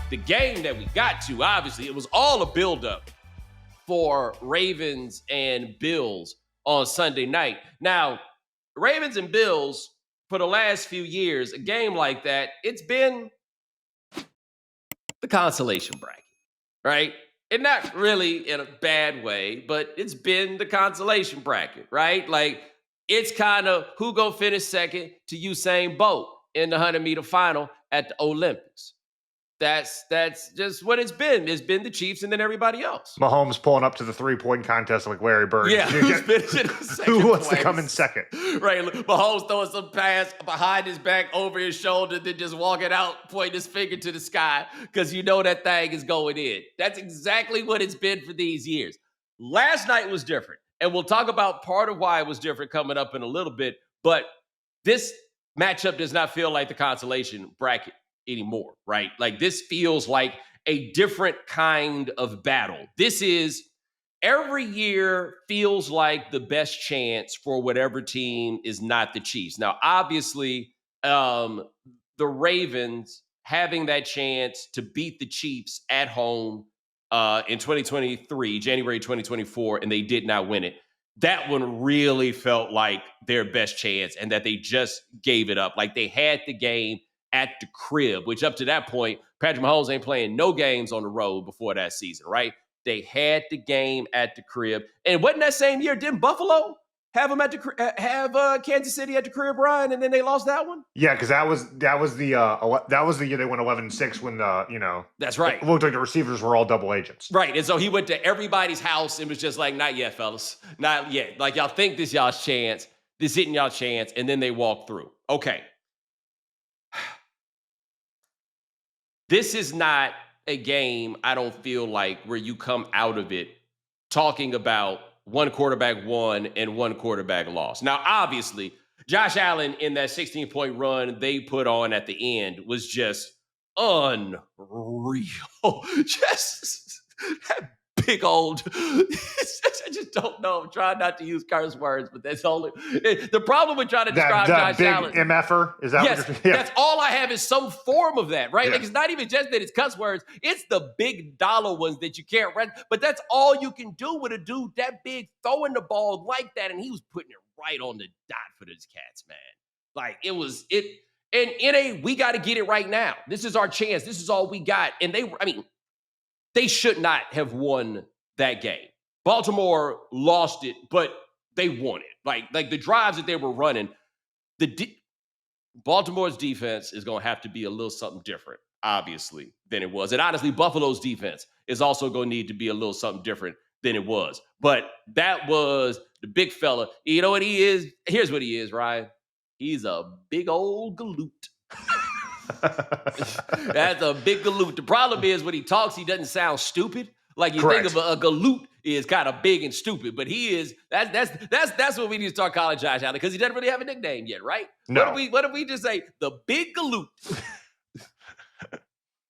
the game that we got to, obviously, it was all a buildup for Ravens and Bills on Sunday night. Now, Ravens and Bills, for the last few years, a game like that, it's been the consolation bracket, right? And not really in a bad way, but it's been the consolation bracket, right? Like, it's kind of who gonna finish second to Usain Bolt in the 100-meter final at the Olympics. That's just what it's been. It's been the Chiefs and then everybody else. Mahomes pulling up to the 3-point contest like Larry Bird. Yeah, who's finishing second who wants place? to come in second? Right, Mahomes throwing some pass behind his back, over his shoulder, then just walking out, pointing his finger to the sky because you know that thing is going in. That's exactly what it's been for these years. Last night was different, and we'll talk about part of why it was different coming up in a little bit, but this matchup does not feel like the consolation bracket anymore, right? Like, this feels like a different kind of battle. This is every year feels like the best chance for whatever team is not the Chiefs. Now, obviously, the Ravens having that chance to beat the Chiefs at home in 2023, January 2024, and they did not win it. That one really felt like their best chance and that they just gave it up. Like, they had the game at the crib, which up to that point, Patrick Mahomes ain't playing no games on the road before that season, right? They had the game at the crib. And wasn't that same year, didn't Buffalo have them at the have Kansas City at the crib, Ryan, and then they lost that one? Yeah, because that was the year they went 11-6 when that's right. It looked like the receivers were all double agents. Right. And so he went to everybody's house and was just like, not yet, fellas. Not yet. Like, y'all think this y'all's chance. This isn't y'all's chance. And then they walk through. Okay. This is not a game, I don't feel like, where you come out of it talking about one quarterback won and one quarterback lost. Now, obviously, Josh Allen in that 16-point run they put on at the end was just unreal. Just that big old, I just don't know. I'm trying not to use curse words, but that's only the problem with trying to describe Josh Allen. Big MFer? Is that yes, what you're saying? That's all I have is some form of that, right? Yeah. Like, it's not even just that it's cuss words. It's the big dollar ones that you can't rent. But that's all you can do with a dude that big throwing the ball like that. And he was putting it right on the dot for those cats, man. Like, it was it. And we got to get it right now. This is our chance. This is all we got. And they should not have won that game. Baltimore lost it, but they won it. Like the drives that they were running, Baltimore's defense is going to have to be a little something different, obviously, than it was. And honestly, Buffalo's defense is also going to need to be a little something different than it was. But that was the big fella. You know what he is? Here's what he is, Ryan. He's a big old galoot. That's a big galoot. The problem is when he talks, he doesn't sound stupid. Like, you Correct. think of a galoot is kind of big and stupid, but he is. That's what we need to start calling Josh Allen, because he doesn't really have a nickname yet, right? No. What if we just say the big galoot?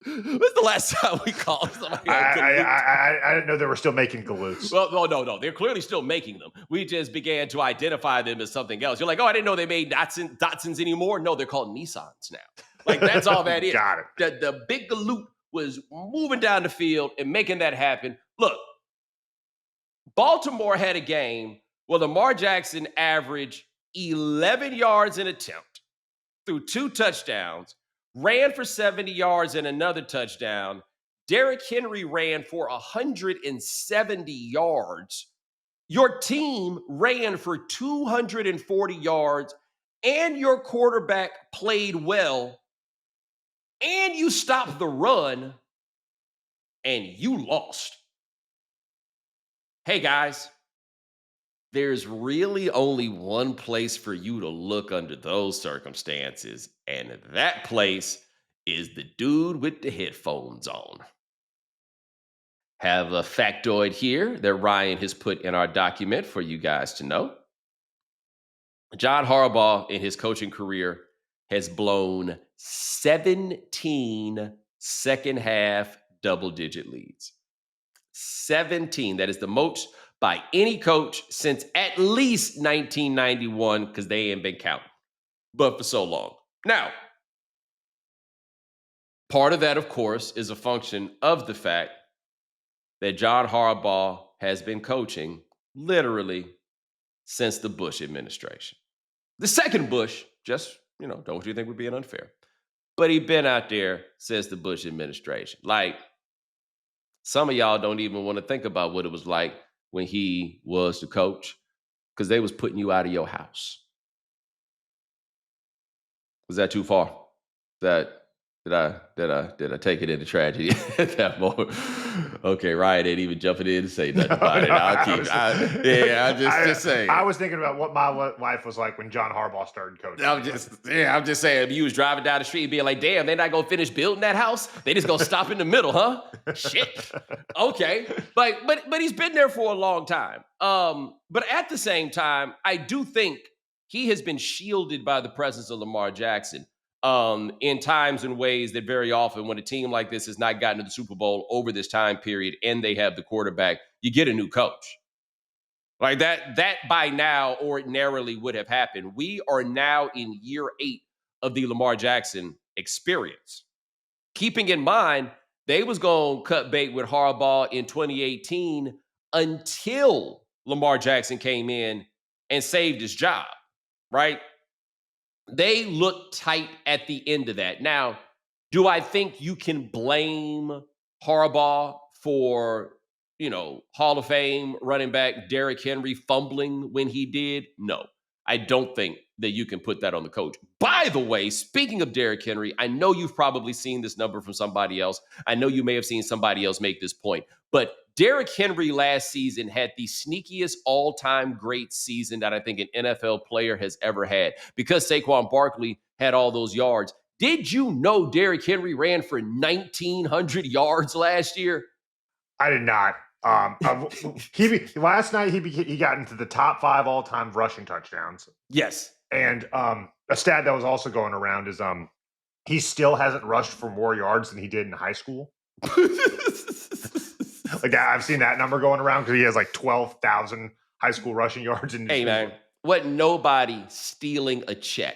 When's the last time we called somebody a galoot? I didn't know they were still making galoots. Well, no. They're clearly still making them. We just began to identify them as something else. You're like, oh, I didn't know they made Datsuns anymore. No, they're called Nissans now. Like, that's all that is. Got it. The big galoot was moving down the field and making that happen. Look, Baltimore had a game where Lamar Jackson averaged 11 yards an attempt, threw 2 touchdowns, ran for 70 yards and another touchdown. Derrick Henry ran for 170 yards. Your team ran for 240 yards, and your quarterback played well, and you stopped the run, and you lost. Hey, guys, there's really only one place for you to look under those circumstances, and that place is the dude with the headphones on. Have a factoid here that Ryan has put in our document for you guys to know. John Harbaugh in his coaching career has blown 17 second half double-digit leads. 17. That is the most by any coach since at least 1991, because they ain't been counting, but for so long. Now, Part of that, of course, is a function of the fact that John Harbaugh has been coaching literally since the Bush administration. The second Bush, just, don't you think we're being unfair? But he's been out there since the Bush administration. Like, some of y'all don't even want to think about what it was like when he was the coach because they was putting you out of your house. Was that too far? That did I take it into tragedy at that moment? Okay, Ryan ain't even jumping in to say nothing about it. I'm just saying. I was thinking about what my life was like when John Harbaugh started coaching. I'm just saying. You was driving down the street and being like, "Damn, they're not gonna finish building that house. They just gonna stop in the middle, huh?" Shit. Okay, but he's been there for a long time. But at the same time, I do think he has been shielded by the presence of Lamar Jackson. In times and ways that very often when a team like this has not gotten to the Super Bowl over this time period and they have the quarterback, you get a new coach. Like that by now ordinarily would have happened. We are now in year 8 of the Lamar Jackson experience. Keeping in mind, they was going to cut bait with Harbaugh in 2018 until Lamar Jackson came in and saved his job, right? They look tight at the end of that. Now, do I think you can blame Harbaugh for, Hall of Fame running back Derrick Henry fumbling when he did? No, I don't think that you can put that on the coach. By the way, speaking of Derrick Henry, I know you've probably seen this number from somebody else. I know you may have seen somebody else make this point, but Derrick Henry last season had the sneakiest all-time great season that I think an NFL player has ever had because Saquon Barkley had all those yards. Did you know Derrick Henry ran for 1,900 yards last year? I did not. Last night he got into the top 5 all-time rushing touchdowns. Yes. And a stat that was also going around is he still hasn't rushed for more yards than he did in high school. Like I've seen that number going around because he has like 12,000 high school rushing yards. Hey man, wasn't nobody stealing a check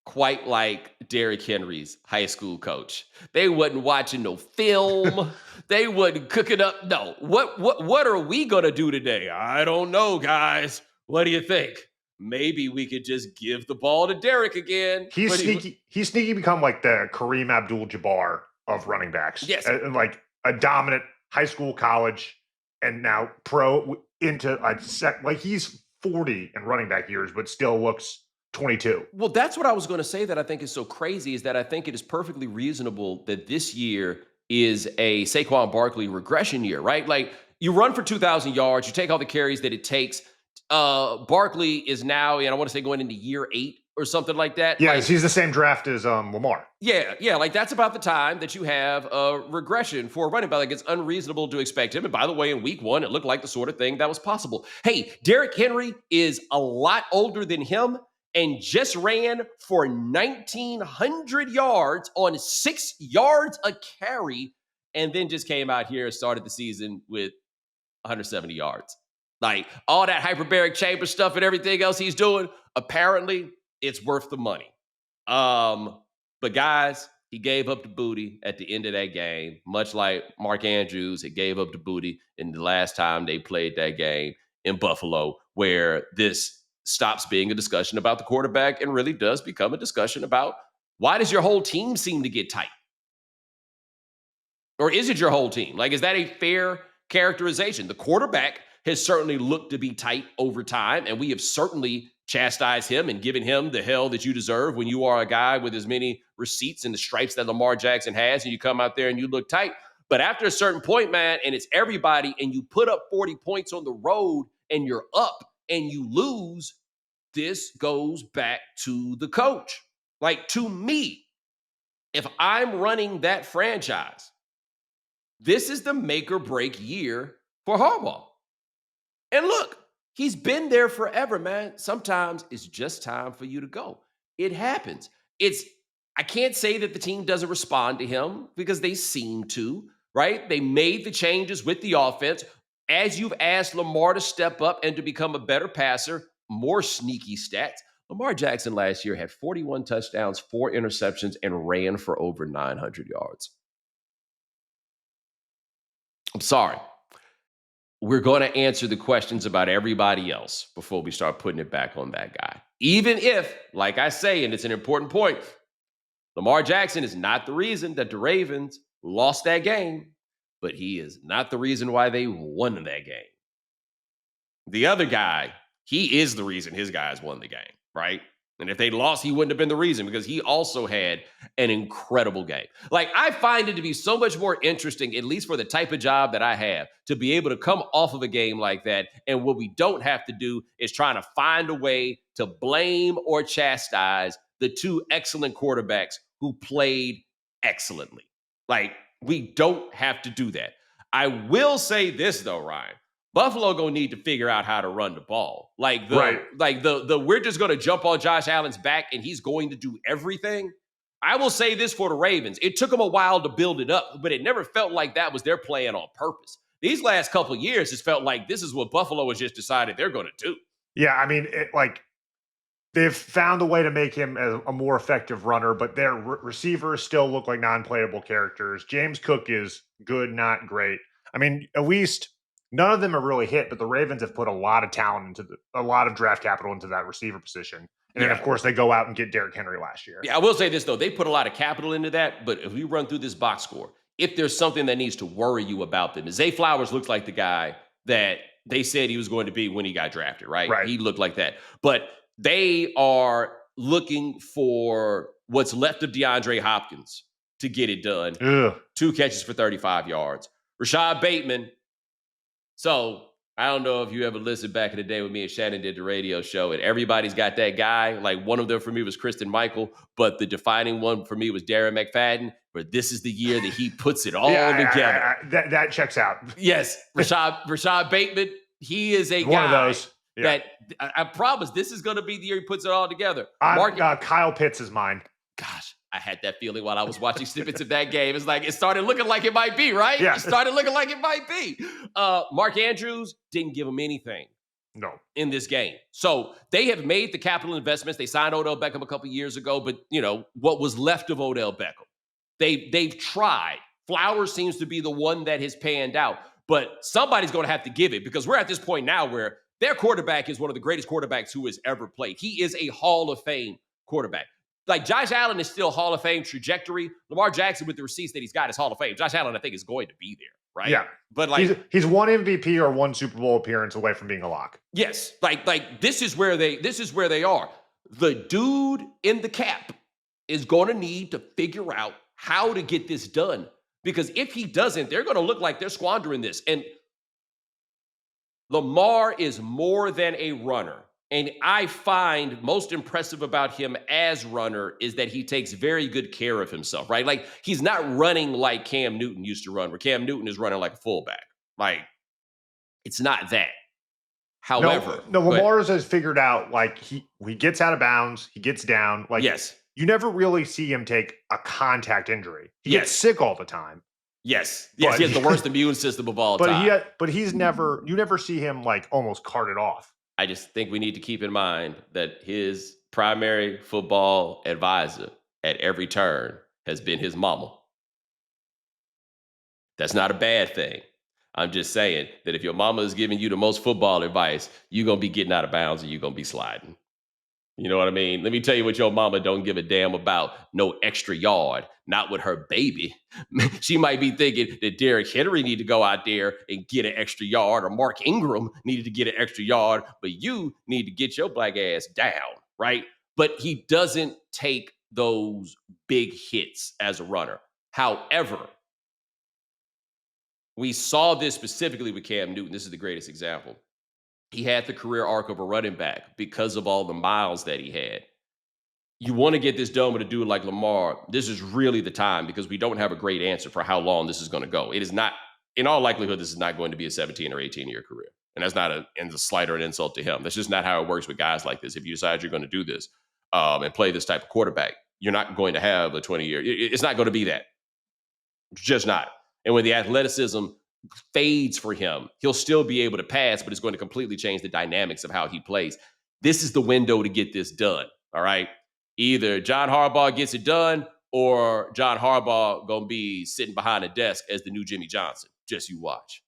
quite like Derrick Henry's high school coach. They wasn't watching no film. They wasn't cooking up. No. What are we gonna do today? I don't know, guys. What do you think? Maybe we could just give the ball to Derrick again. He's sneaky become like the Kareem Abdul-Jabbar of running backs. Yes. And like a dominant high school, college, and now pro into like he's 40 in running back years, but still looks 22. Well, that's what I was going to say that I think is so crazy is that I think it is perfectly reasonable that this year is a Saquon Barkley regression year, right? Like you run for 2,000 yards, you take all the carries that it takes. Barkley is now, and I want to say going into year 8 or something like that. Yeah, like, he's the same draft as Lamar. Yeah, like that's about the time that you have a regression for a running back. Like it's unreasonable to expect him. And by the way, in week 1, it looked like the sort of thing that was possible. Hey, Derrick Henry is a lot older than him and just ran for 1,900 yards on 6 yards a carry, and then just came out here and started the season with 170 yards. Like all that hyperbaric chamber stuff and everything else he's doing, apparently it's worth the money. But guys, he gave up the booty at the end of that game, much like Mark Andrews had gave up the booty in the last time they played that game in Buffalo, where this stops being a discussion about the quarterback and really does become a discussion about why does your whole team seem to get tight? Or is it your whole team? Like, is that a fair characterization? The quarterback has certainly looked to be tight over time, and we have certainly chastised him and given him the hell that you deserve when you are a guy with as many receipts and the stripes that Lamar Jackson has, and you come out there and you look tight. But after a certain point, man, and it's everybody, and you put up 40 points on the road and you're up and you lose, this goes back to the coach. Like, to me, if I'm running that franchise, this is the make or break year for Harbaugh. And look, he's been there forever, man. Sometimes it's just time for you to go. It happens. I can't say that the team doesn't respond to him because they seem to, right? They made the changes with the offense. As you've asked Lamar to step up and to become a better passer, more sneaky stats. Lamar Jackson last year had 41 touchdowns, 4 interceptions, and ran for over 900 yards. I'm sorry. We're going to answer the questions about everybody else before we start putting it back on that guy. Even if, like I say, and it's an important point, Lamar Jackson is not the reason that the Ravens lost that game, but he is not the reason why they won that game. The other guy, he is the reason his guys won the game, right? And if they lost, he wouldn't have been the reason because he also had an incredible game. Like, I find it to be so much more interesting, at least for the type of job that I have, to be able to come off of a game like that. And what we don't have to do is trying to find a way to blame or chastise the two excellent quarterbacks who played excellently. Like, we don't have to do that. I will say this, though, Ryan. Buffalo gonna need to figure out how to run the ball. Like the we're just gonna jump on Josh Allen's back and he's going to do everything. I will say this for the Ravens. It took them a while to build it up, but it never felt like that was their plan on purpose. These last couple of years, it's felt like this is what Buffalo has just decided they're gonna do. Yeah, I mean, they've found a way to make him a more effective runner, but their receivers still look like non-playable characters. James Cook is good, not great. I mean, at least none of them are really hit, but the Ravens have put a lot of talent a lot of draft capital into that receiver position. And then, of course, they go out and get Derrick Henry last year. Yeah, I will say this, though. They put a lot of capital into that, but if we run through this box score, if there's something that needs to worry you about them, Zay Flowers looks like the guy that they said he was going to be when he got drafted, right? He looked like that. But they are looking for what's left of DeAndre Hopkins to get it done. Ugh. 2 catches for 35 yards. Rashad Bateman. So I don't know if you ever listened back in the day when me and Shannon did the radio show, and everybody's got that guy. Like, one of them for me was Kristen Michael, but the defining one for me was Darren McFadden. But this is the year that he puts it all together. That checks out. Yes, Rashad Bateman. He is a one guy of those. that I promise this is going to be the year he puts it all together. Kyle Pitts is mine. Gosh, I had that feeling while I was watching snippets of that game. It's like it started looking like it might be, right? Yeah. It started looking like it might be. Mark Andrews didn't give him anything. No. In this game. So they have made the capital investments. They signed Odell Beckham a couple years ago, but what was left of Odell Beckham? They've tried. Flowers seems to be the one that has panned out, but somebody's going to have to give it because we're at this point now where their quarterback is one of the greatest quarterbacks who has ever played. He is a Hall of Fame quarterback. Like, Josh Allen is still Hall of Fame trajectory. Lamar Jackson, with the receipts that he's got, is Hall of Fame. Josh Allen, I think, is going to be there, right? Yeah. But he's one MVP or one Super Bowl appearance away from being a lock. Yes. Like this is where they are. The dude in the cap is going to need to figure out how to get this done. Because if he doesn't, they're going to look like they're squandering this. And Lamar is more than a runner. And I find most impressive about him as runner is that he takes very good care of himself, right? Like, he's not running like Cam Newton used to run, where Cam Newton is running like a fullback. Like, it's not that. However, no, Lamar has figured out, like, he gets out of bounds, he gets down. Like, yes. You never really see him take a contact injury. He gets sick all the time. Yes. He has the worst immune system of all time. But you never see him, like, almost cart it off. I just think we need to keep in mind that his primary football advisor at every turn has been his mama. That's not a bad thing. I'm just saying that if your mama is giving you the most football advice, you're going to be getting out of bounds and you're going to be sliding. You know what I mean? Let me tell you what your mama don't give a damn about. No extra yard. Not with her baby. She might be thinking that Derrick Henry need to go out there and get an extra yard, or Mark Ingram needed to get an extra yard, but you need to get your black ass down, right? But he doesn't take those big hits as a runner. However, we saw this specifically with Cam Newton. This is the greatest example. He had the career arc of a running back because of all the miles that he had. You want to get this done with a dude like Lamar, this is really the time, because we don't have a great answer for how long this is going to go. It is not, in all likelihood, this is not going to be a 17 or 18-year career. And that's not a slight or an insult to him. That's just not how it works with guys like this. If you decide you're going to do this and play this type of quarterback, you're not going to have a 20-year. It's not going to be that. It's just not. And when the athleticism fades for him, he'll still be able to pass, but it's going to completely change the dynamics of how he plays. This is the window to get this done, all right? Either John Harbaugh gets it done or John Harbaugh gonna be sitting behind a desk as the new Jimmy Johnson. Just you watch.